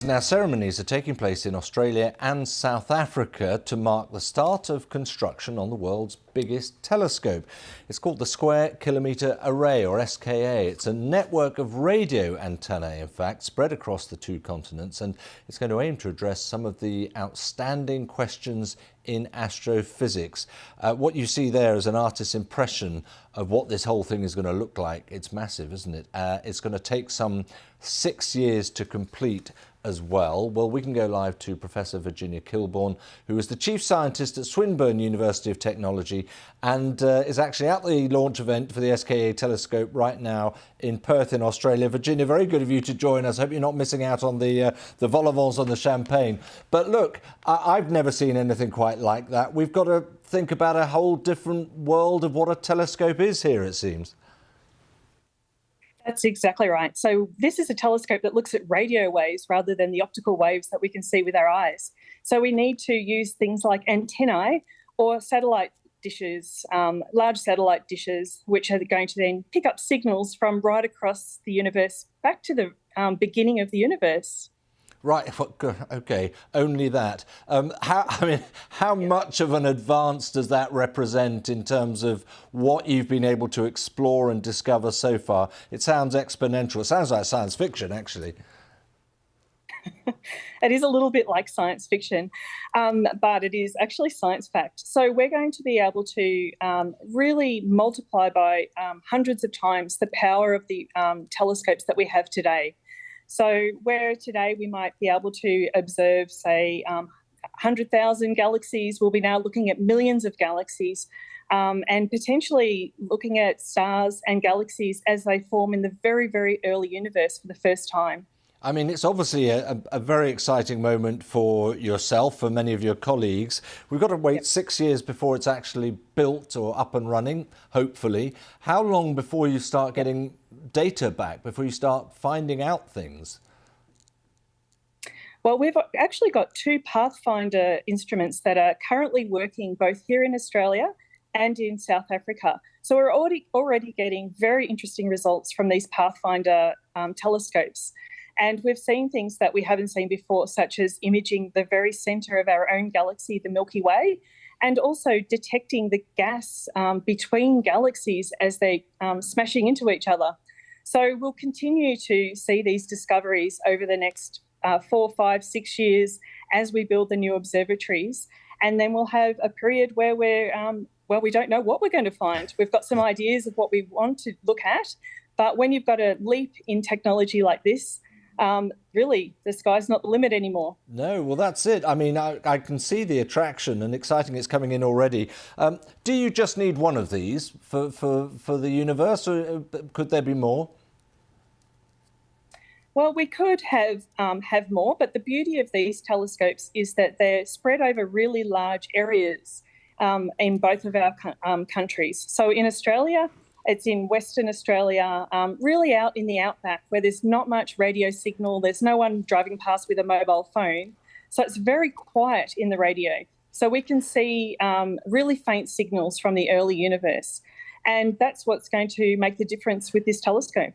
Now, ceremonies are taking place in Australia and South Africa to mark the start of construction on the world's biggest telescope. It's called the Square Kilometre Array, or SKA. It's a network of radio antennae, in fact, spread across the two continents, and it's going to aim to address some of the outstanding questions in astrophysics. What you see there is an artist's impression of what this whole thing is going to look like. It's massive, isn't it? It's going to take some 6 years to complete as well. Well, we can go live to Professor Virginia Kilbourne, who is the Chief Scientist at Swinburne University of Technology and is actually at the launch event for the SKA telescope right now in Perth in Australia. Virginia, very good of you to join us. I hope you're not missing out on the vol au vents on the champagne. But look, I've never seen anything quite like that. We've got to think about a whole different world of what a telescope is here, it seems. That's exactly right. So this is a telescope that looks at radio waves rather than the optical waves that we can see with our eyes. So we need to use things like antennae or satellite dishes, large satellite dishes, which are going to then pick up signals from right across the universe back to the beginning of the universe. Right, okay, only that. How much of an advance does that represent in terms of what you've been able to explore and discover so far? It sounds exponential. It sounds like science fiction, actually. It is a little bit like science fiction, but it is actually science fact. So we're going to be able to really multiply by hundreds of times the power of the telescopes that we have today. So where today we might be able to observe, say, 100,000 galaxies, we'll be now looking at millions of galaxies and potentially looking at stars and galaxies as they form in the very, very early universe for the first time. I mean, it's obviously a very exciting moment for yourself, for many of your colleagues. We've got to wait 6 years before it's actually built or up and running, hopefully. How long before you start getting data back, before you start finding out things? Well, we've actually got two Pathfinder instruments that are currently working both here in Australia and in South Africa. So we're already getting very interesting results from these Pathfinder telescopes. And we've seen things that we haven't seen before, such as imaging the very centre of our own galaxy, the Milky Way, and also detecting the gas between galaxies as they're smashing into each other. So we'll continue to see these discoveries over the next 4, 5, 6 years as we build the new observatories. And then we'll have a period where we don't know what we're going to find. We've got some ideas of what we want to look at, but when you've got a leap in technology like this, really, the sky's not the limit anymore. No, well, that's it. I mean, I can see the attraction and exciting it's coming in already. Do you just need one of these for the universe, or could there be more? Well, we could have more, but the beauty of these telescopes is that they're spread over really large areas in both of our countries. So in Australia, it's in Western Australia, really out in the outback where there's not much radio signal. There's no one driving past with a mobile phone. So it's very quiet in the radio. So we can see really faint signals from the early universe. And that's what's going to make the difference with this telescope.